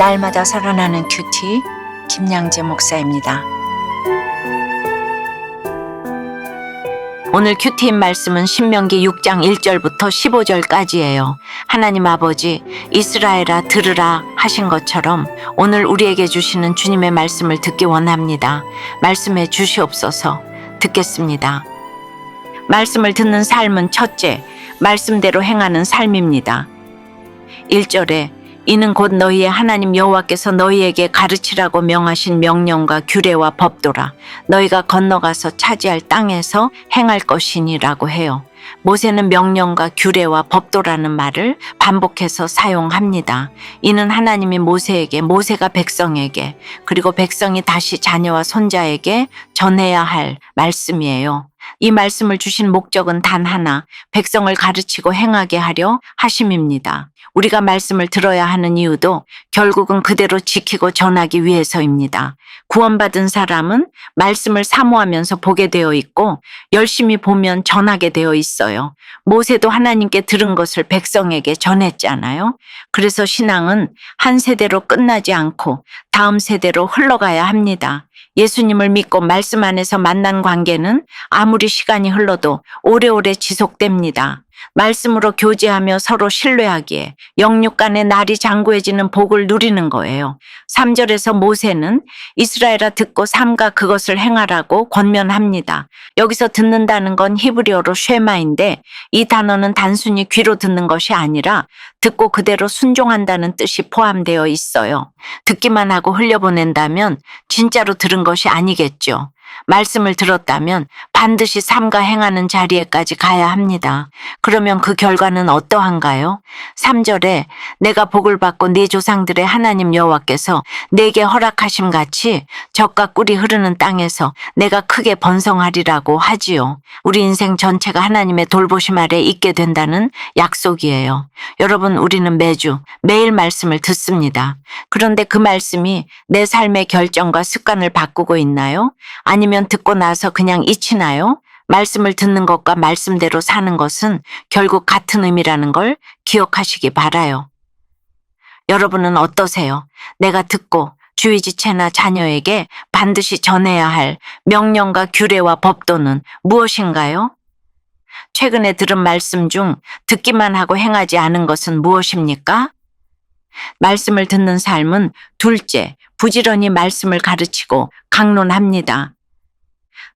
날마다 살아나는 큐티 김양재 목사입니다. 오늘 큐티인 말씀은 신명기 6장 1절부터 15절까지예요. 하나님 아버지, 이스라엘아 들으라 하신 것처럼 오늘 우리에게 주시는 주님의 말씀을 듣기 원합니다. 말씀해 주시옵소서. 듣겠습니다. 말씀을 듣는 삶은 첫째, 말씀대로 행하는 삶입니다. 1절에 이는 곧 너희의 하나님 여호와께서 너희에게 가르치라고 명하신 명령과 규례와 법도라. 너희가 건너가서 차지할 땅에서 행할 것이니라고 해요. 모세는 명령과 규례와 법도라는 말을 반복해서 사용합니다. 이는 하나님이 모세에게, 모세가 백성에게, 그리고 백성이 다시 자녀와 손자에게 전해야 할 말씀이에요. 이 말씀을 주신 목적은 단 하나, 백성을 가르치고 행하게 하려 하심입니다. 우리가 말씀을 들어야 하는 이유도 결국은 그대로 지키고 전하기 위해서입니다. 구원받은 사람은 말씀을 사모하면서 보게 되어 있고 열심히 보면 전하게 되어 있어요. 모세도 하나님께 들은 것을 백성에게 전했잖아요. 그래서 신앙은 한 세대로 끝나지 않고 다음 세대로 흘러가야 합니다. 예수님을 믿고 말씀 안에서 만난 관계는 아무리 시간이 흘러도 오래오래 지속됩니다. 말씀으로 교제하며 서로 신뢰하기에 영육 간의 날이 장구해지는 복을 누리는 거예요. 3절에서 모세는 이스라엘아 듣고 삼가 그것을 행하라고 권면합니다. 여기서 듣는다는 건 히브리어로 쉐마인데 이 단어는 단순히 귀로 듣는 것이 아니라 듣고 그대로 순종한다는 뜻이 포함되어 있어요. 듣기만 하고 흘려보낸다면 진짜로 들은 것이 아니겠죠. 말씀을 들었다면 반드시 삼가 행하는 자리에까지 가야 합니다. 그러면 그 결과는 어떠한가요? 3절에 내가 복을 받고 네 조상들의 하나님 여호와께서 내게 허락하심 같이 젖과 꿀이 흐르는 땅에서 내가 크게 번성하리라고 하지요. 우리 인생 전체가 하나님의 돌보심 아래 있게 된다는 약속이에요. 여러분, 우리는 매일 말씀을 듣습니다. 그런데 그 말씀이 내 삶의 결정과 습관을 바꾸고 있나요? 아니면 듣고 나서 그냥 잊히나요? 말씀을 듣는 것과 말씀대로 사는 것은 결국 같은 의미라는 걸 기억하시기 바라요. 여러분은 어떠세요? 내가 듣고 주위 지체나 자녀에게 반드시 전해야 할 명령과 규례와 법도는 무엇인가요? 최근에 들은 말씀 중 듣기만 하고 행하지 않은 것은 무엇입니까? 말씀을 듣는 삶은 둘째, 부지런히 말씀을 가르치고 강론합니다.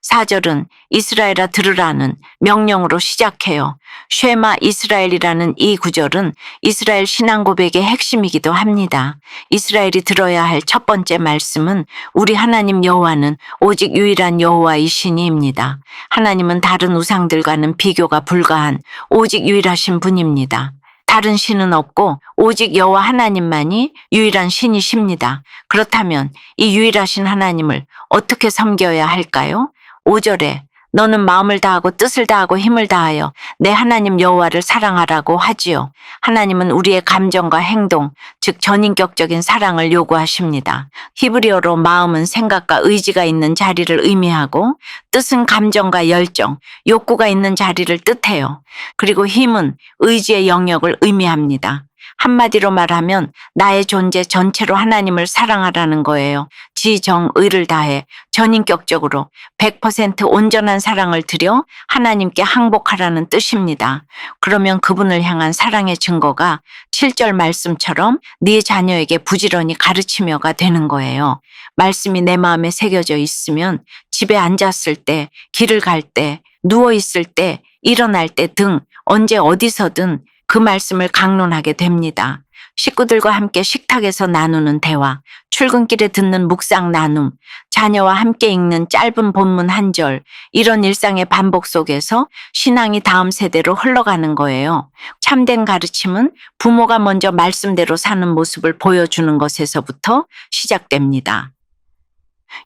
4절은 이스라엘아 들으라는 명령으로 시작해요. 쉐마 이스라엘이라는 이 구절은 이스라엘 신앙 고백의 핵심이기도 합니다. 이스라엘이 들어야 할 첫 번째 말씀은 우리 하나님 여호와는 오직 유일한 여호와이시니입니다. 하나님은 다른 우상들과는 비교가 불가한 오직 유일하신 분입니다. 다른 신은 없고 오직 여호와 하나님만이 유일한 신이십니다. 그렇다면 이 유일하신 하나님을 어떻게 섬겨야 할까요? 5절에 너는 마음을 다하고 뜻을 다하고 힘을 다하여 내 하나님 여호와를 사랑하라고 하지요. 하나님은 우리의 감정과 행동, 즉 전인격적인 사랑을 요구하십니다. 히브리어로 마음은 생각과 의지가 있는 자리를 의미하고 뜻은 감정과 열정, 욕구가 있는 자리를 뜻해요. 그리고 힘은 의지의 영역을 의미합니다. 한마디로 말하면 나의 존재 전체로 하나님을 사랑하라는 거예요. 지정의를 다해 전인격적으로 100% 온전한 사랑을 들여 하나님께 항복하라는 뜻입니다. 그러면 그분을 향한 사랑의 증거가 7절 말씀처럼 네 자녀에게 부지런히 가르치며가 되는 거예요. 말씀이 내 마음에 새겨져 있으면 집에 앉았을 때, 길을 갈 때, 누워있을 때, 일어날 때 등 언제 어디서든 그 말씀을 강론하게 됩니다. 식구들과 함께 식탁에서 나누는 대화, 출근길에 듣는 묵상 나눔, 자녀와 함께 읽는 짧은 본문 한 절, 이런 일상의 반복 속에서 신앙이 다음 세대로 흘러가는 거예요. 참된 가르침은 부모가 먼저 말씀대로 사는 모습을 보여주는 것에서부터 시작됩니다.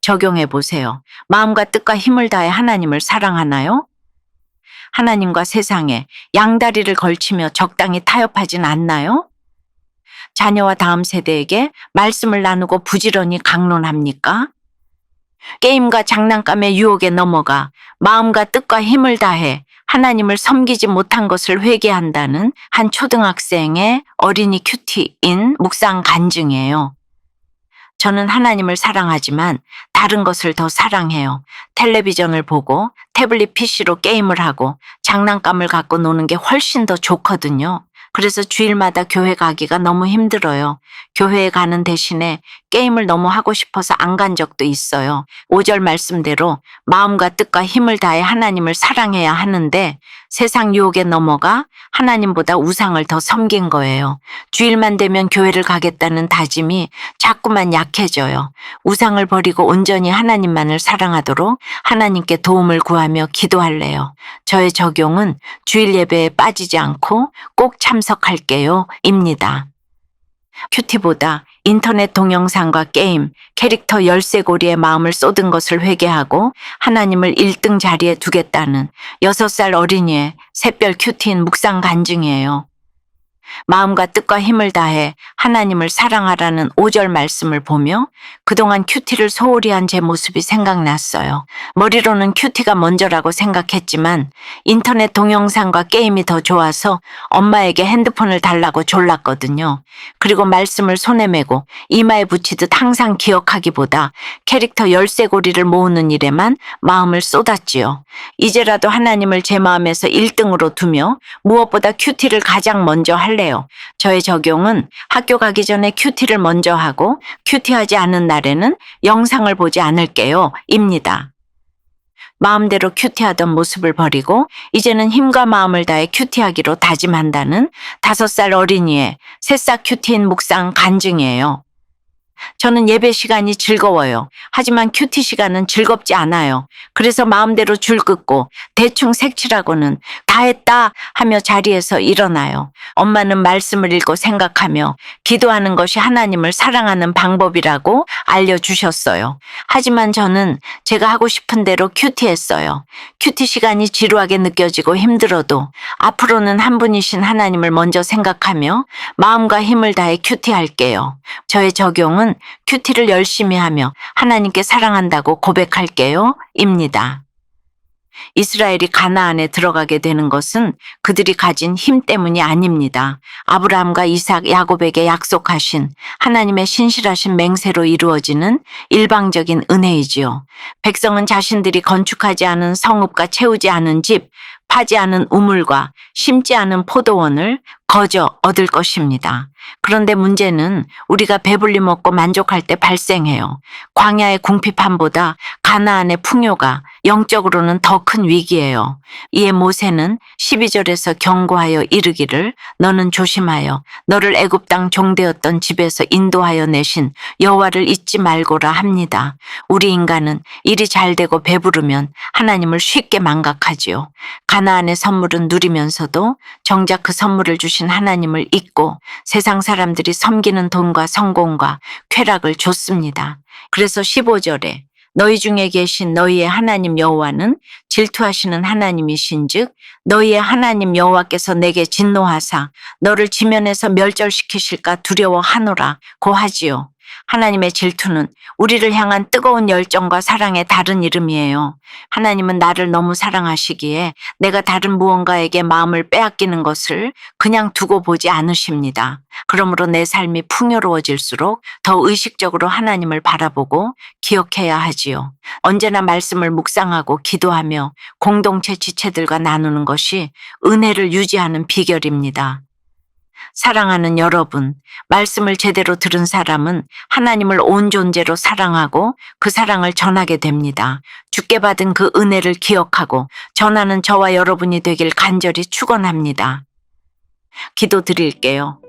적용해 보세요. 마음과 뜻과 힘을 다해 하나님을 사랑하나요? 하나님과 세상에 양다리를 걸치며 적당히 타협하진 않나요? 자녀와 다음 세대에게 말씀을 나누고 부지런히 강론합니까? 게임과 장난감의 유혹에 넘어가 마음과 뜻과 힘을 다해 하나님을 섬기지 못한 것을 회개한다는 한 초등학생의 어린이 큐티인 묵상 간증이에요. 저는 하나님을 사랑하지만 다른 것을 더 사랑해요. 텔레비전을 보고 태블릿 PC로 게임을 하고 장난감을 갖고 노는 게 훨씬 더 좋거든요. 그래서 주일마다 교회 가기가 너무 힘들어요. 교회에 가는 대신에 게임을 너무 하고 싶어서 안 간 적도 있어요. 5절 말씀대로 마음과 뜻과 힘을 다해 하나님을 사랑해야 하는데 세상 유혹에 넘어가 하나님보다 우상을 더 섬긴 거예요. 주일만 되면 교회를 가겠다는 다짐이 자꾸만 약해져요. 우상을 버리고 온전히 하나님만을 사랑하도록 하나님께 도움을 구하며 기도할래요. 저의 적용은 주일 예배에 빠지지 않고 꼭 참석할게요 입니다. 큐티보다 인터넷 동영상과 게임, 캐릭터 열쇠고리에 마음을 쏟은 것을 회개하고 하나님을 1등 자리에 두겠다는 6살 어린이의 샛별 큐티인 묵상 간증이에요. 마음과 뜻과 힘을 다해 하나님을 사랑하라는 5절 말씀을 보며 그동안 큐티를 소홀히 한 제 모습이 생각났어요. 머리로는 큐티가 먼저라고 생각했지만 인터넷 동영상과 게임이 더 좋아서 엄마에게 핸드폰을 달라고 졸랐거든요. 그리고 말씀을 손에 메고 이마에 붙이듯 항상 기억하기보다 캐릭터 열쇠고리를 모으는 일에만 마음을 쏟았지요. 이제라도 하나님을 제 마음에서 1등으로 두며 무엇보다 큐티를 가장 먼저 할래요. 저의 적용은 학교 가기 전에 큐티를 먼저 하고 큐티하지 않은 날에는 영상을 보지 않을게요 입니다. 마음대로 큐티하던 모습을 버리고 이제는 힘과 마음을 다해 큐티하기로 다짐한다는 5살 어린이의 새싹 큐티인 묵상 간증이에요. 저는 예배 시간이 즐거워요. 하지만 큐티 시간은 즐겁지 않아요. 그래서 마음대로 줄 긋고 대충 색칠하고는 다 했다 하며 자리에서 일어나요. 엄마는 말씀을 읽고 생각하며 기도하는 것이 하나님을 사랑하는 방법이라고 알려주셨어요. 하지만 저는 제가 하고 싶은 대로 큐티했어요. 큐티 시간이 지루하게 느껴지고 힘들어도 앞으로는 한 분이신 하나님을 먼저 생각하며 마음과 힘을 다해 큐티할게요. 저의 적용은 큐티를 열심히 하며 하나님께 사랑한다고 고백할게요 입니다. 이스라엘이 가나안에 들어가게 되는 것은 그들이 가진 힘 때문이 아닙니다. 아브라함과 이삭, 야곱에게 약속하신 하나님의 신실하신 맹세로 이루어지는 일방적인 은혜이지요. 백성은 자신들이 건축하지 않은 성읍과 채우지 않은 집, 파지 않은 우물과 심지 않은 포도원을 거저 얻을 것입니다. 그런데 문제는 우리가 배불리 먹고 만족할 때 발생해요. 광야의 궁핍함보다 가나안의 풍요가 영적으로는 더 큰 위기예요. 이에 모세는 12절에서 경고하여 이르기를 너는 조심하여 너를 애굽 땅 종되었던 집에서 인도하여 내신 여호와를 잊지 말고라 합니다. 우리 인간은 일이 잘 되고 배부르면 하나님을 쉽게 망각하지요. 가나안의 선물은 누리면서도 정작 그 선물을 주신 하나님을 잊고 세상 사람들이 섬기는 돈과 성공과 쾌락을 줬습니다. 그래서 15절에 너희 중에 계신 너희의 하나님 여호와는 질투하시는 하나님이신즉 너희의 하나님 여호와께서 내게 진노하사 너를 지면에서 멸절시키실까 두려워하노라 고 하지요. 하나님의 질투는 우리를 향한 뜨거운 열정과 사랑의 다른 이름이에요. 하나님은 나를 너무 사랑하시기에 내가 다른 무언가에게 마음을 빼앗기는 것을 그냥 두고 보지 않으십니다. 그러므로 내 삶이 풍요로워질수록 더 의식적으로 하나님을 바라보고 기억해야 하지요. 언제나 말씀을 묵상하고 기도하며 공동체 지체들과 나누는 것이 은혜를 유지하는 비결입니다. 사랑하는 여러분, 말씀을 제대로 들은 사람은 하나님을 온 존재로 사랑하고 그 사랑을 전하게 됩니다. 주께 받은 그 은혜를 기억하고 전하는 저와 여러분이 되길 간절히 축원합니다. 기도드릴게요.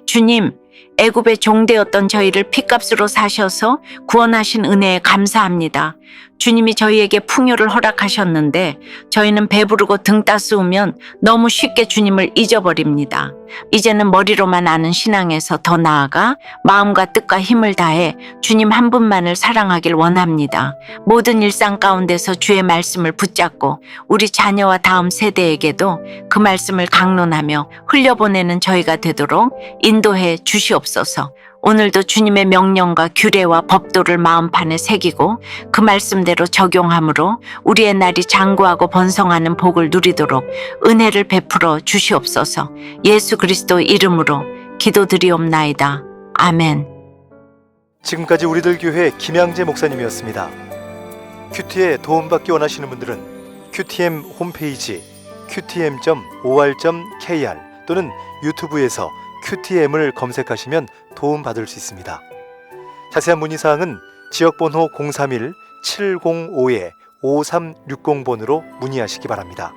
주님, 애굽의 종되었던 저희를 핏값으로 사셔서 구원하신 은혜에 감사합니다. 주님이 저희에게 풍요를 허락하셨는데 저희는 배부르고 등 따스우면 너무 쉽게 주님을 잊어버립니다. 이제는 머리로만 아는 신앙에서 더 나아가 마음과 뜻과 힘을 다해 주님 한 분만을 사랑하길 원합니다. 모든 일상 가운데서 주의 말씀을 붙잡고 우리 자녀와 다음 세대에게도 그 말씀을 강론하며 흘려보내는 저희가 되도록 인도해 주시옵소서. 오늘도 주님의 명령과 규례와 법도를 마음판에 새기고 그 말씀대로 적용함으로 우리의 날이 장구하고 번성하는 복을 누리도록 은혜를 베풀어 주시옵소서. 예수 그리스도 이름으로 기도드리옵나이다. 아멘. 지금까지 우리들 교회 김양재 목사님이었습니다. 큐티에 도움받기 원하시는 분들은 QTM 홈페이지 qtm.or.kr 또는 유튜브에서 QTM을 검색하시면 도움받을 수 있습니다. 자세한 문의사항은 지역번호 031-705-5360번으로 문의하시기 바랍니다.